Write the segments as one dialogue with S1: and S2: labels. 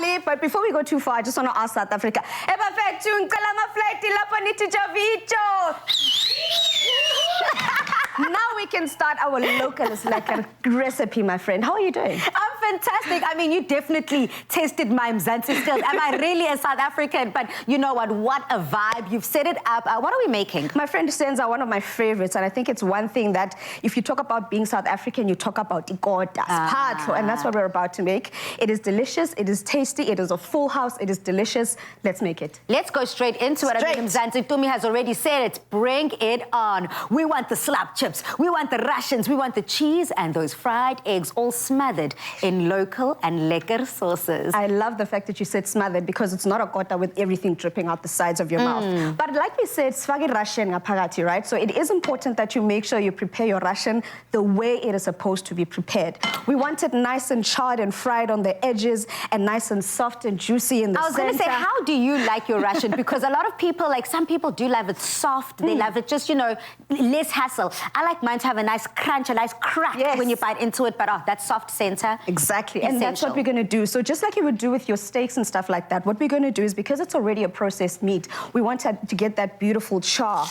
S1: Dolly, but before we go too far, I just want to ask South Africa. Now we can start our localist like a recipe, my friend. How are you doing?
S2: I'm fantastic. I mean, you definitely tested my Mzansi skills. Am I really a South African? But you know what a vibe. You've set it up. What are we making?
S1: My friend sends are one of my favorites, and I think it's one thing that if you talk about being South African, you talk about Kota, and that's what we're about to make. It is delicious, it is tasty, it is a full house, it is delicious. Let's make it.
S2: Let's go straight into it. I mean, Mzansi Tumi has already said it. Bring it on. We want the slap chips, we want the Russians, we want the cheese, and those fried eggs all smothered in local and lekker sauces.
S1: I love the fact that you said smothered because it's not a Kota with everything dripping out the sides of your mouth. But like we said, sfage Russian ngaphakathi, right? So it is important that you make sure you prepare your Russian the way it is supposed to be prepared. We want it nice and charred and fried on the edges and nice and soft and juicy in the center.
S2: I was going to say, how do you like your Russian? Because a lot of people, like some people do love it soft. They love it just, you know, less hassle. I like mine to have a nice crunch, a nice crack when you bite into it, but that soft center.
S1: Exactly,
S2: essential.
S1: and that's what we're going to do. So just like you would do with your steaks and stuff like that, what we're going to do is, because it's already a processed meat, we want to get that beautiful char.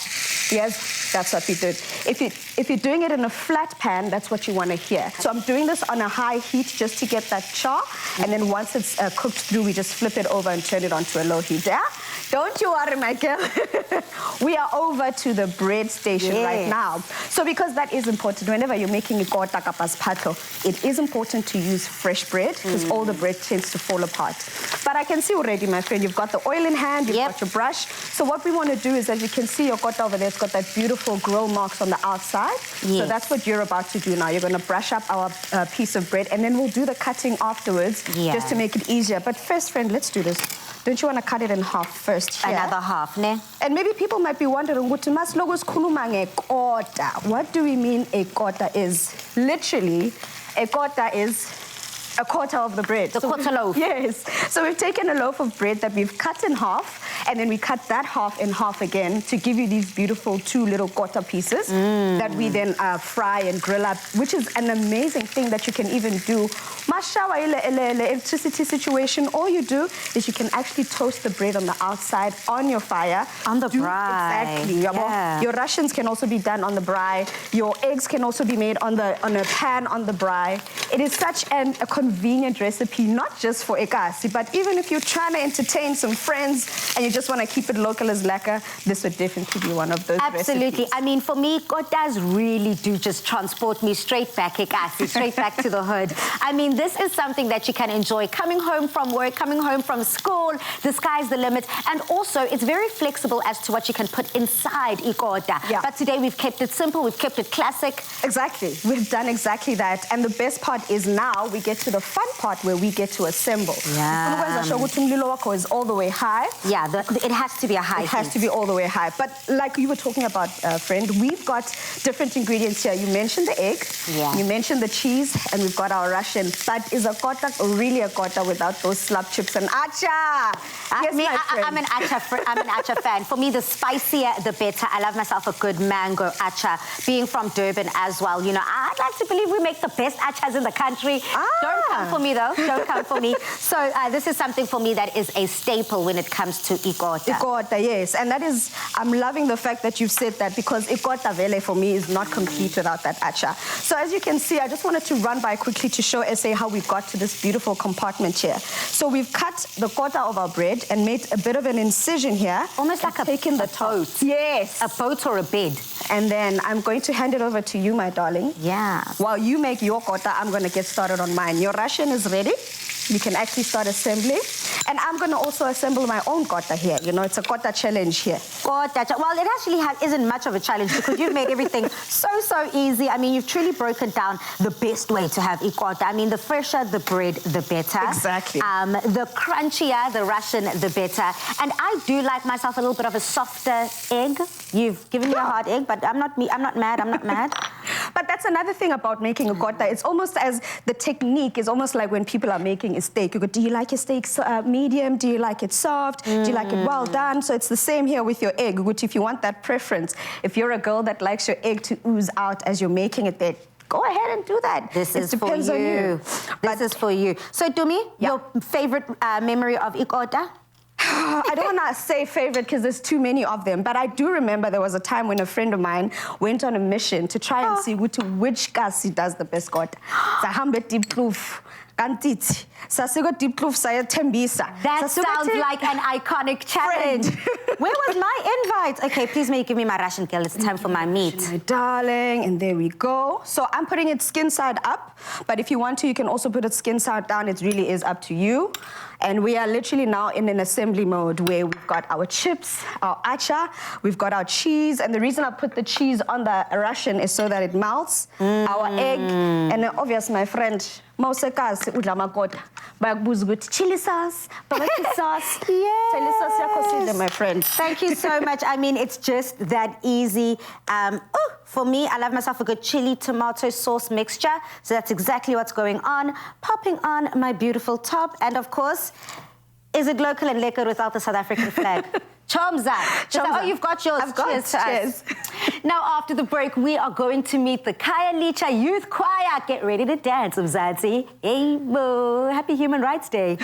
S1: Yes, that's what we do. If you're doing it in a flat pan, that's what you want to hear. So I'm doing this on a high heat just to get that char, and then once it's cooked through, we just flip it over and turn it onto a low heat. Yeah? Don't you worry, Michael. We are over to the bread station right now. So because that is important, whenever you're making a kota kapas pato, it is important to use fresh bread because all the bread tends to fall apart. But I can see already, my friend, you've got the oil in hand, you've got your brush. So what we want to do is, as you can see, your kota over there, it's got that beautiful grill marks on the outside. So that's what you're about to do now. You're going to brush up our piece of bread, and then we'll do the cutting afterwards just to make it easier. But first, friend, let's do this. Don't you want to cut it in half first?
S2: Another half, ne?
S1: And maybe people might be wondering, what do we mean a kota is? Literally, a kota is a quarter of the bread.
S2: The quarter loaf.
S1: Yes. So we've taken a loaf of bread that we've cut in half, and then we cut that half in half again to give you these beautiful 2 little kota pieces that we then fry and grill up, which is an amazing thing that you can even do. Mashawa electricity situation, all you do is you can actually toast the bread on the outside on your fire.
S2: On the braai.
S1: Exactly.
S2: Yeah.
S1: Your Russians can also be done on the braai. Your eggs can also be made on a pan on the braai. It is such a convenient recipe, not just for ekasi, but even if you're trying to entertain some friends and you just want to keep it local as lekker, this would definitely be one of those recipes.
S2: I mean, for me, kotas really do just transport me straight back, ekasi, straight back to the hood. I mean, this is something that you can enjoy coming home from work, coming home from school. The sky's the limit. And also, it's very flexible as to what you can put inside ikota. But today, we've kept it simple. We've kept it classic.
S1: Exactly. We've done exactly that. And the best part is now we get to the fun part where we get to assemble. Is all the way high.
S2: Yeah, it has to be a high heat.
S1: It has to be all the way high. But like you were talking about, friend, we've got different ingredients here. You mentioned the egg, you mentioned the cheese, and we've got our Russian. But is a kota really a kota without those slap chips and acha?
S2: I'm an acha fan. For me, the spicier, the better. I love myself a good mango acha. Being from Durban as well, you know, I'd like to believe we make the best achas in the country. Don't come for me, though. Don't come for me. So this is something for me that is a staple when it comes to ikota.
S1: Ikota, yes. And that is, I'm loving the fact that you've said that, because ikota vele for me is not complete without that acha. So as you can see, I just wanted to run by quickly to show SA how we got to this beautiful compartment here. So we've cut the kota of our bread and made a bit of an incision here.
S2: Almost like
S1: taking the
S2: boat.
S1: Yes.
S2: A boat or a bed.
S1: And then I'm going to hand it over to you, my darling.
S2: Yeah.
S1: While you make your kota, I'm going to get started on mine. Your Russian is ready. You can actually start assembling. And I'm going to also assemble my own kota here. You know, it's a kota challenge here.
S2: Kota. Well, it actually isn't much of a challenge because you've made everything so easy. I mean, you've truly broken down the best way to have ikota. I mean, the fresher the bread, the better.
S1: Exactly.
S2: The crunchier the Russian, the better. And I do like myself a little bit of a softer egg. You've given me a hard egg, but I'm not mad.
S1: But that's another thing about making a kota. It's almost as the technique is almost like when people are making a steak. You go, do you like your steak medium? Do you like it soft? Do you like it well done? So it's the same here with your egg, which if you want that preference, if you're a girl that likes your egg to ooze out as you're making it there, go ahead and do that.
S2: This
S1: it
S2: is
S1: depends
S2: for you.
S1: on you.
S2: This is for you. So, Dumi, your favorite memory of Kota?
S1: I don't want to say favorite because there's too many of them, but I do remember there was a time when a friend of mine went on a mission to try and see which kasi does the best Kota. Sahambe deep kloof, kantiti. Sasigo deep kloof saya tembisa.
S2: That sounds like an iconic challenge. Where was my invite? Okay, please give me my ration, girl. It's time for my meat.
S1: My darling, and there we go. So I'm putting it skin side up, but if you want to, you can also put it skin side down. It really is up to you. And we are literally now in an assembly mode where we've got our chips, our acha, we've got our cheese. And the reason I put the cheese on the Russian is so that it melts. Our egg, and then obvious, my friend, mausekas udlama Kota. Bayakubuza ukuthi chili sauce, barbecue sauce.
S2: Yes.
S1: Chili sauce yakho sidle, my friend.
S2: Thank you so much. I mean, it's just that easy. For me, I love myself a good chili tomato sauce mixture. So that's exactly what's going on. Popping on my beautiful top. And of course, is it local and lekker without the South African flag? Chomza. Oh, you've got yours.
S1: I've got cheers.
S2: Now, after the break, we are going to meet the Kaya Licha Youth Choir. Get ready to dance, Mzansi. Hey, boo. Happy Human Rights Day.